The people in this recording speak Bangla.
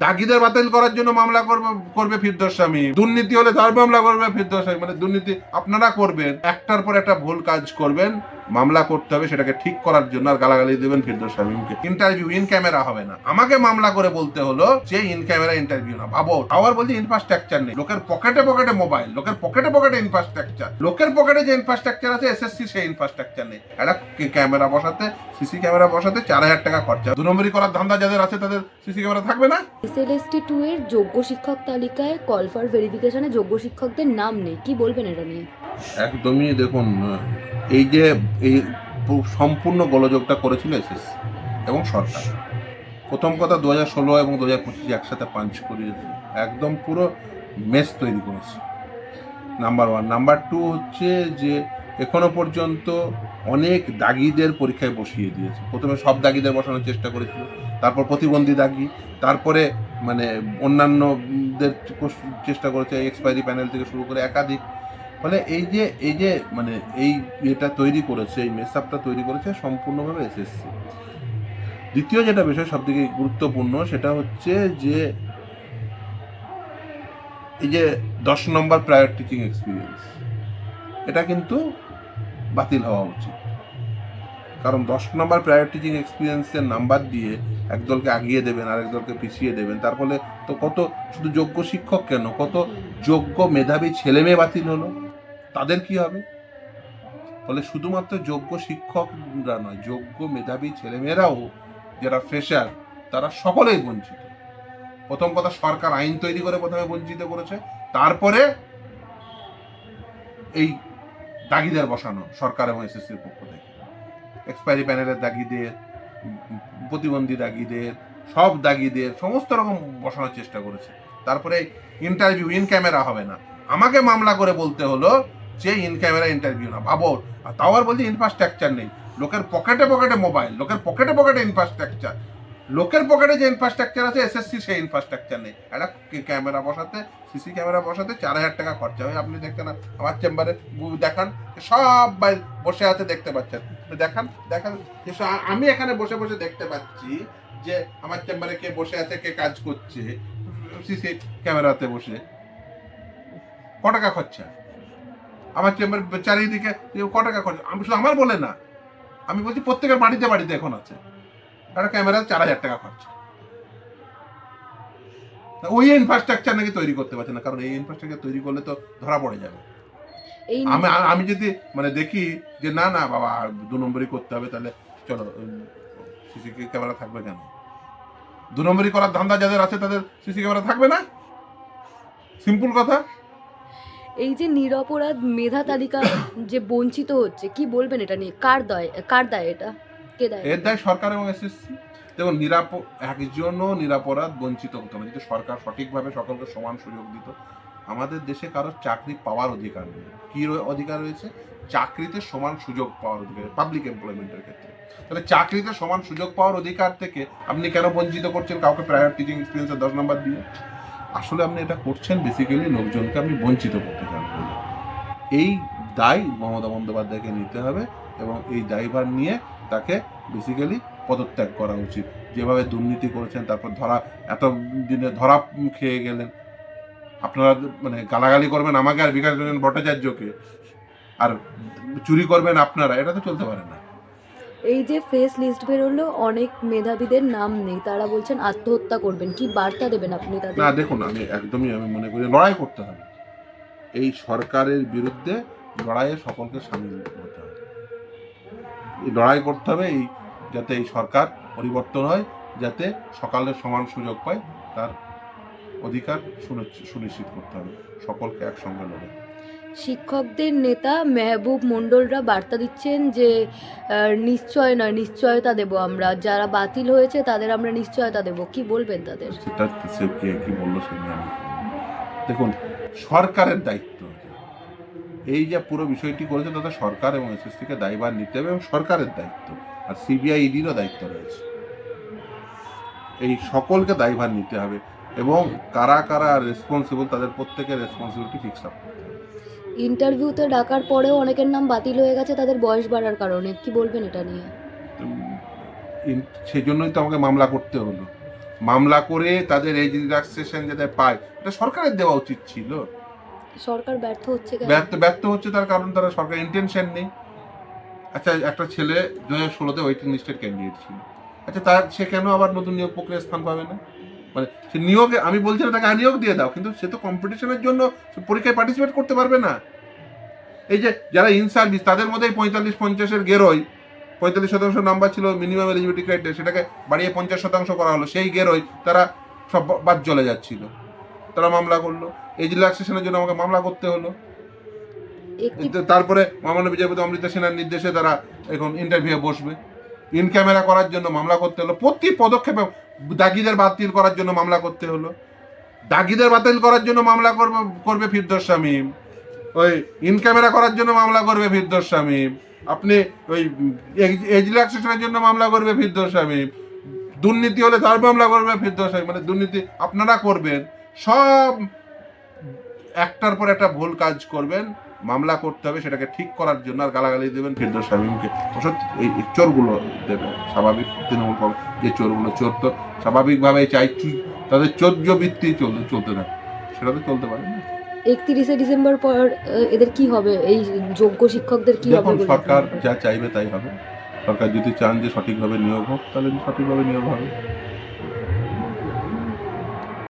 দাগিদের বাতিল করার জন্য মামলা করবে ফিরদৌস শামীম, দুর্নীতি হলে তার মামলা করবে ফিরদৌস শামীম। মানে দুর্নীতি আপনারা করবেন, একটার পর একটা ভুল কাজ করবেন, মামলা করতে হবে সেটাকে ঠিক করার জন্য, আর গালাগালি দেবেন ফিরদৌস শামীমকে। ইন্টারভিউ ইন ক্যামেরা হবে না, আমাকে মামলা করে বলতে হলো যে ইন ক্যামেরা ইন্টারভিউ না। ভাবো, আবার বলছি ইনফ্রাস্ট্রাকচার নেই, লোকের পকেটে পকেটে মোবাইল, লোকের পকেটে পকেটে ইনফ্রাস্ট্রাকচার, লোকের পকেটে যে ইনফ্রাস্ট্রাকচার আছে এসএসসি সেই ইনফ্রাস্ট্রাকচার নেই। একটা ক্যামেরা বসাতে, সিসি ক্যামেরা বসাতে 4000 টাকা খরচা। 2 নম্বরই করার ধান্দা যাদের আছে তাদের সিসি ক্যামেরা থাকবে না। এসএলএসটি 2 এর যোগ্য শিক্ষক তালিকায় কল ফর ভেরিফিকেশনে যোগ্য শিক্ষকদের নাম নেই, কি বলবেন এটা নিয়ে? একদমই দেখুন, এই যে এই সম্পূর্ণ গোলযোগটা করেছিল এসএসসি এবং সরকার। প্রথম কথা 2016 এবং 2025 একসাথে পাঞ্চ করিয়েছে, একদম পুরো মেস তৈরি করেছে, নাম্বার 1। নাম্বার 2 হচ্ছে যে এখনো পর্যন্ত অনেক দাগিদের পরীক্ষায় বসিয়ে দিয়েছে। প্রথমে সব দাগিদের বসানোর চেষ্টা করেছিল, তারপর প্রতিবন্ধী দাগি, তারপরে মানে অন্যান্যদের চেষ্টা করেছে, এক্সপায়ারি প্যানেল থেকে শুরু করে একাধিক। ফলে এই যে মানে এই এটা তৈরি করেছে, এই মেসআপটা তৈরি করেছে সম্পূর্ণভাবে এসএসসি। দ্বিতীয় যেটা বিষয় সবথেকে গুরুত্বপূর্ণ, সেটা হচ্ছে যে এই যে 10 নম্বর প্রায়র টিচিং এক্সপিরিয়েন্স, এটা কিন্তু বাতিল হওয়া উচিত। কারণ 10 নম্বর প্রায়র টিচিং এক্সপিরিয়েন্সের নাম্বার দিয়ে একদলকে আগিয়ে দেবেন, আরেক দলকে পিছিয়ে দেবেন। তার ফলে তো কত, শুধু যোগ্য শিক্ষক কেন, কত যোগ্য মেধাবী ছেলে মেয়ে বাতিল হলো, তাদের কি হবে? ফলে শুধুমাত্র যোগ্য শিক্ষকরা নয়, যোগ্য মেধাবী ছেলেমেয়েরাও যারা ফ্রেশার, তারা সকলেই বঞ্চিত। প্রথম কথা, সরকার আইন তৈরি করে প্রথমে বঞ্চিত করেছে, তারপরে এই দাগিদের বসানো সরকার এবং এসএসসির পক্ষ থেকে, এক্সপায়ারি প্যানেলের দাগিদের, প্রতিবন্ধী দাগিদের, সব দাগিদের সমস্ত রকম বসানোর চেষ্টা করেছে। তারপরে ইন্টারভিউ ইন ক্যামেরা হবে না, আমাকে মামলা করে বলতে হলো যে ইন ক্যামেরা ইন্টারভিউ না। ভাবো, তাও আর বলছি ইনফ্রাস্ট্রাকচার নেই, লোকের পকেটে পকেটে মোবাইল, লোকের পকেটে পকেটে ইনফ্রাস্ট্রাকচার, লোকের পকেটে যে ইনফ্রাস্ট্রাকচার আছে এসএসসি সেই ইনফ্রাস্ট্রাকচার নেই। একটা ক্যামেরা বসাতে, সিসি ক্যামেরা বসাতে 4000 টাকা খরচা হয়। আপনি দেখতে না, আমার চেম্বারে দেখান, সবাই বসে আছে, দেখতে পাচ্ছেন, দেখান দেখান। আমি এখানে বসে বসে দেখতে পাচ্ছি যে আমার চেম্বারে কে বসে আছে, কে কাজ করছে, সিসি ক্যামেরাতে বসে। ক টাকা খরচা আমার চেম্বার চারিদিকে, ক টাকা খরচা? আমি শুধু আমার বলে না, আমি বলছি প্রত্যেকের বাড়িতে বাড়িতে এখন আছে একটা ক্যামেরা, 4000 টাকা খরচা। ওই ইনফ্রাস্ট্রাকচার নাকি তৈরি করতে পারছে না, কারণ এই ইনফ্রাস্ট্রাকচার তৈরি করলে তো ধরা পড়ে যাবে। আমি যদি মানে দেখি যে না না বাবা 2 নম্বরই করতে হবে, তাহলে চলো সিসি ক্যামেরা থাকবে কেন? 2 নম্বরই করার ধান্দা যাদের আছে তাদের সিসি ক্যামেরা থাকবে না, সিম্পল কথা। এই যে নিরপরাধ মেধা তালিকা যে বঞ্চিত হচ্ছে, কি বলবেন এটা নিয়ে? কার দায় এটা? কে দায়? এর দায় সরকার এবং এসএসসি। দেখুন, একজনও নিরাপরাধ বঞ্চিত হতো না যদি সরকার সঠিকভাবে সকলকে সমান সুযোগ দিত। আমাদের দেশে কারো চাকরি পাওয়ার অধিকার নেই। কি অধিকার রয়েছে? চাকরিতে সমান সুযোগ পাওয়ার অধিকার, পাবলিক এমপ্লয়মেন্টের ক্ষেত্রে। তাহলে চাকরিতে সমান সুযোগ পাওয়ার অধিকার থেকে আপনি কেন বঞ্চিত করছেন কাউকে প্রায়র টিচিং এক্সপিরিয়েন্সের 10 নম্বর দিয়ে? আসলে আপনি এটা করছেন বেসিক্যালি লোকজনকে আপনি বঞ্চিত করতে চান। এই দায় মমতা বন্দ্যোপাধ্যায়কে নিতে হবে এবং এই দায়ভার নিয়ে তাকে বেসিক্যালি পদত্যাগ করা উচিত। যেভাবে দুর্নীতি করেছেন, তারপর এত দিনে ধরা খেয়ে গেলেন, আপনারা মানে গালাগালি করবেন আমাকে আর বিকাশ রঞ্জন ভট্টাচার্যকে, আর চুরি করবেন আপনারা, এটা তো চলতে পারে না। এই যে ফেস লিস্ট বেরোলো, অনেক মেধাবীদের নাম নেই, তারা বলছেন আত্মহত্যা করবেন, কি বার্তা দেবেন আপনি তাদের? না দেখুন, আমি মনে করি লড়াই করতে হবে, এই সরকারের বিরুদ্ধে লড়াইয়ে সকলকে সামিল হতে হবে। এই লড়াই করতে হবে, যাতে এই সরকার পরিবর্তন হয়, যাতে সকালের সমান সুযোগ পায়, তার অধিকার সুনিশ্চিত করতে হবে, সকলকে একসঙ্গে লড়ে। শিক্ষকদের নেতা মেহবুব মণ্ডলরা বার্তা দিচ্ছেন যে নিশ্চয় নয়, নিশ্চয়তা দেব আমরা, যারা বাতিল হয়েছে তাদের আমরা নিশ্চয়তা দেব, কি বলবেন তাদের? সেটা সে কি বললো সে নিয়ে আমি, দেখুন সরকারের দায়িত্ব, এই যে পুরো বিষয়টি করেছে তাতে সরকার এবং এসএসসিকে দায়ভার নিতে হবে এবং সরকারের দায়িত্ব, আর সিবিআই ইডিরও দায়িত্ব রয়েছে। এই সকলকে দায়ভার নিতে হবে এবং কারা কারা রেসপন্সিবল তাদের প্রত্যেকের রেসপন্সিবিলিটি ফিক্স আপ করতে হবে। ইন্টারভিউতে ডাকার পরেও অনেকের নাম বাতিল হয়ে গেছে তাদের বয়স বাড়ার কারণে, কি বলবেন এটা নিয়ে? সেই জন্যই তো আমাকে মামলা করতে হলো, মামলা করে তাদের এজ রিল্যাক্সেশন যাতে পায়, এটা সরকারের দেওয়া উচিত ছিল। সরকার ব্যর্থ হচ্ছে কেন? ব্যর্থ হচ্ছে তার কারণ তারা সরকার ইন্টেনশন নেই। আচ্ছা, একটা ছেলে 2016-তে ওয়েটিং লিস্টের ক্যান্ডিডেট ছিল, আচ্ছা সে কেন আবার নতুন নিয়োগ প্রক্রিয়ায় স্থান পাবে না? মানে সে নিয়োগে, আমি বলছি না তাকে নিয়োগ দিয়ে দাও, কিন্তু সে তো কম্পিটিশনের জন্য পরীক্ষায় পার্টিসিপেট করতে পারবে না। এই যে যারা ইন সার্ভিস, তাদের মধ্যেই 45-50-এর গেরোয় 45% নাম্বার ছিল মিনিমাম এলিজিবিলিটি ক্রাইটেরিয়া, সেটাকে বাড়িয়ে 50% করা হলো। সেই গেরোয় তারা সব বাদ চলে যাচ্ছিল, তারা মামলা করলো। এজ রিল্যাক্সেশনের জন্য আমাকে মামলা করতে হলো। তারপরে মাননীয় বিচারপতি অমৃতা সিনহার নির্দেশে তারা এখন ইন্টারভিউ বসবে, ইন ক্যামেরা করার জন্য মামলা করতে হলো। প্রতি পদক্ষেপে দাগিদের বাতিল করার জন্য মামলা করতে হলো। দাগিদের বাতিল করার জন্য মামলা করবে ফিরদৌস শামীম, ওই ইন ক্যামেরা করার জন্য মামলা করবে ফিরদৌস শামীম, আপনি ওই এজ রিল্যাক্সেশনের জন্য মামলা করবে ফিরদৌস শামীম, দুর্নীতি হলে তার মামলা করবে ফিরদৌস শামীম। মানে দুর্নীতি আপনারা করবেন, সব একটার পর একটা ভুল কাজ করবেন, মামলা করতে হবে সেটাকে ঠিক করার জন্য, আর গালাগালি দেবেন ফিরদৌস শামীমকে। এই চোরগুলো দেবেন, স্বাভাবিক তৃণমূল যে চোরগুলো, চোর তো স্বাভাবিকভাবে চাইছি তাদের চোদ্যবৃত্তি চলতে থাকে, সেটা তো চলতে পারে না। 31শে ডিসেম্বর পর এদের কি হবে? এই যোগ্য শিক্ষকদের কি হবে? দেখুন, সরকার যা চাইবে তাই হবে। সরকার যদি চান যে সঠিকভাবে নিয়োগ হোক, তাহলে সঠিকভাবে নিয়োগ হবে।